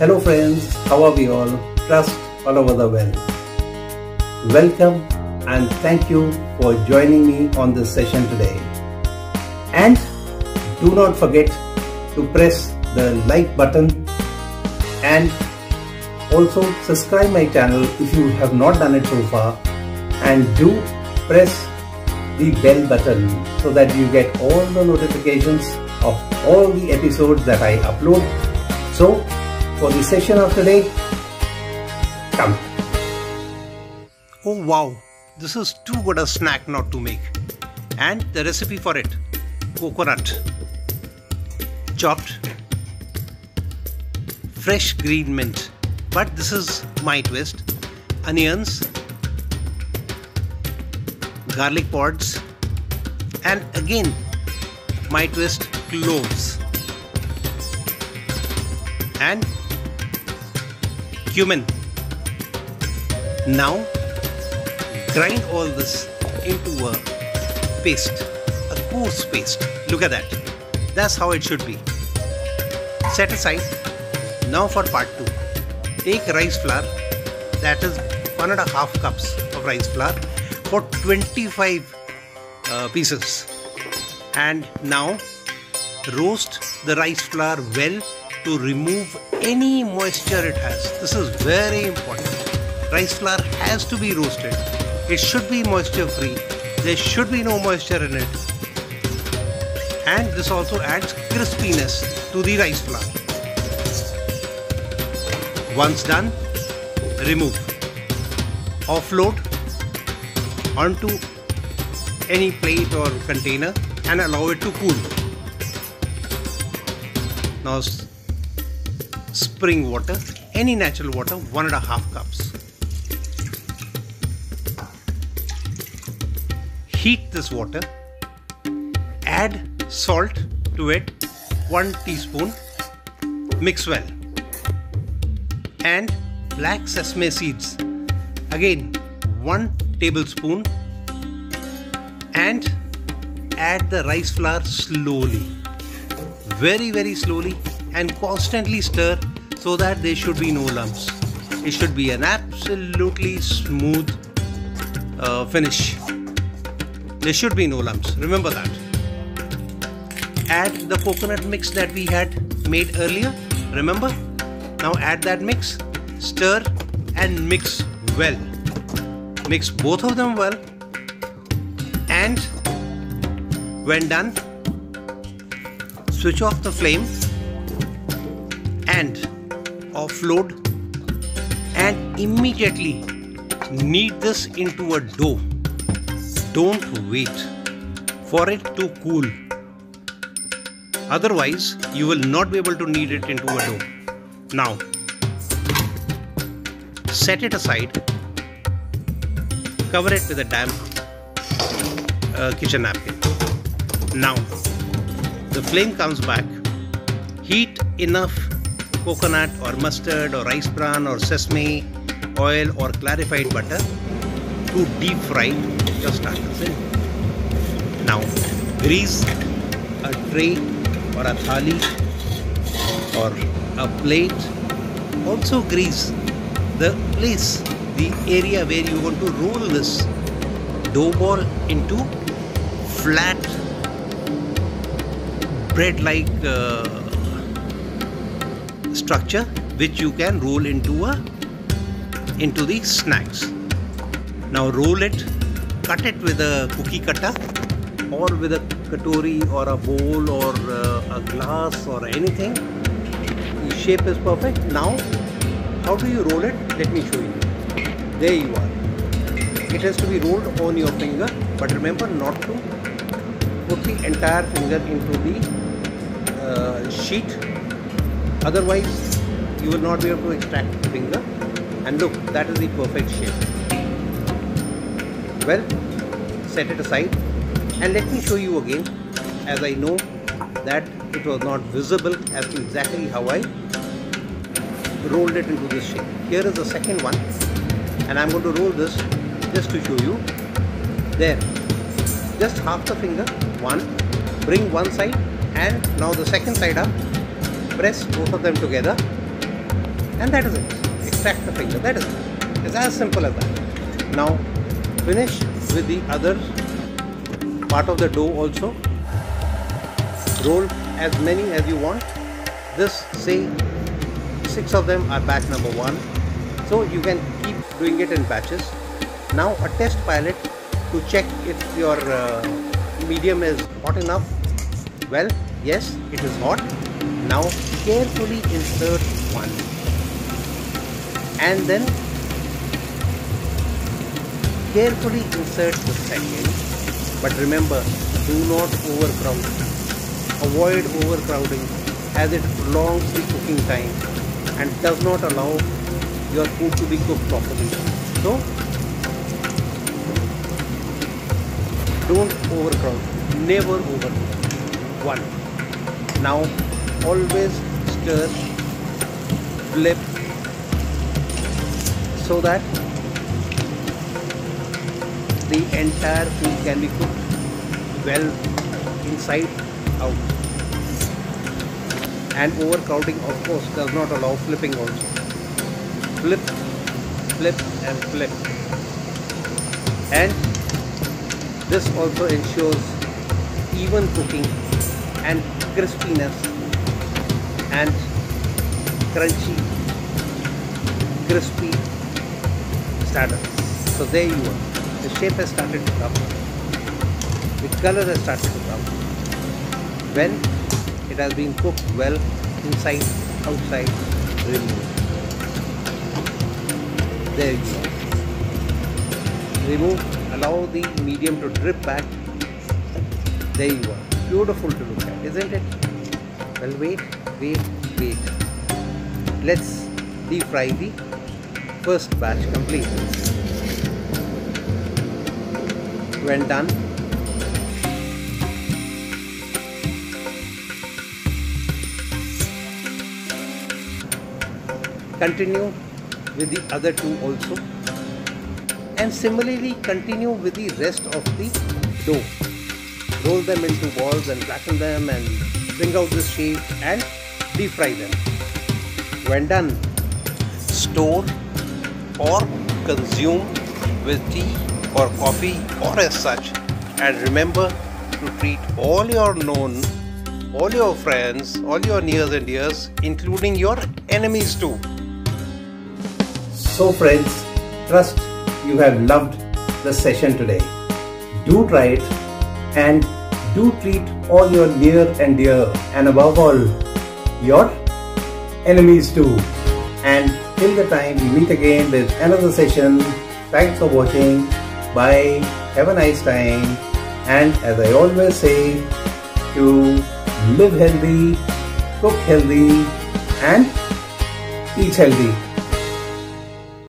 Hello friends, how are we all? Trust all over the world. Welcome and thank you for joining me on this session today. And do not forget to press the like button and also subscribe my channel if you have not done it so far, and do press the bell button so that you get all the notifications of all the episodes that I upload. So for the session of today, come. Oh wow, this is too good a snack not to make. And the recipe for it: coconut, chopped, fresh green mint, but this is my twist, onions, garlic pods, and again my twist, cloves, and cumin. Now grind all this into a paste, a coarse paste. Look at that. That's how it should be. Set aside. Now for part 2. Take rice flour, that is 1.5 cups of rice flour for 25 pieces. And now roast the rice flour well to remove any moisture it has. This is very important. Rice flour has to be roasted. It should be moisture free. There should be no moisture in it. And this also adds crispiness to the rice flour. Once done, remove. Offload onto any plate or container and allow it to cool. Now spring water, any natural water, 1.5 cups. Heat this water, add salt to it, 1 teaspoon, mix well, and black sesame seeds, again 1 tablespoon, and add the rice flour slowly, very slowly, and constantly stir so that there should be no lumps. It should be an absolutely smooth finish. There should be no lumps, remember that. Add the coconut mix that we had made earlier, remember? Now add that mix, stir and mix well. Mix both of them well, and when done, switch off the flame and offload, and immediately knead this into a dough. Don't wait for it to cool. Otherwise, you will not be able to knead it into a dough. Now, set it aside. Cover it with a damp kitchen napkin. Now, the flame comes back. Heat enough coconut or mustard or rice bran or sesame oil or clarified butter to deep fry your starters in. Now, grease a tray or a thali or a plate. Also grease the place, the area where you want to roll this dough ball into flat bread-like structure, which you can roll into the snacks. Now roll it, cut it with a cookie cutter or with a katori or a bowl or a glass or anything. The shape is perfect. Now, how do you roll it? Let me show you. There you are. It has to be rolled on your finger, but remember not to put the entire finger into the sheet. Otherwise, you will not be able to extract the finger. And look, that is the perfect shape. Well, set it aside and let me show you again, as I know that it was not visible as to exactly how I rolled it into this shape. Here is the second one, and I'm going to roll this just to show you. There, just half the finger, one, bring one side, and now the second side up, press both of them together And that is it. Extract the finger, that is it. It's as simple as that. Now finish with the other part of the dough also. Roll as many as you want. This, say 6 of them are batch number 1. So you can keep doing it in batches. Now a test pilot to check if your medium is hot enough. Well, yes, it is hot. Now carefully insert one and then carefully insert the second. But remember, do not overcrowd. Avoid overcrowding as it prolongs the cooking time and does not allow your food to be cooked properly. So don't overcrowd. Never overcrowd. 1. Now always stir, flip, so that the entire food can be cooked well inside out. And overcrowding, of course, does not allow flipping also. Flip, flip and flip. And this also ensures even cooking and crispiness and crunchy, crispy starters. So there you are. The shape has started to come. The color has started to come. When it has been cooked well, inside, outside, remove. There you are. Remove, allow the medium to drip back. There you are. Beautiful to look at, isn't it? Well, wait. Let's deep fry the first batch complete. When done, continue with the other 2 also, and similarly continue with the rest of the dough. Roll them into balls and flatten them and bring out this shape and deep fry them. When done, store or consume with tea or coffee or as such. And remember to treat all your known, all your friends, all your nears and dears, including your enemies too. So friends, trust you have loved the session today. Do try it and do treat all your near and dear, and above all, your enemies too. And till the time we meet again with another session, thanks for watching. Bye. Have a nice time. And as I always say, to live healthy, cook healthy and eat healthy.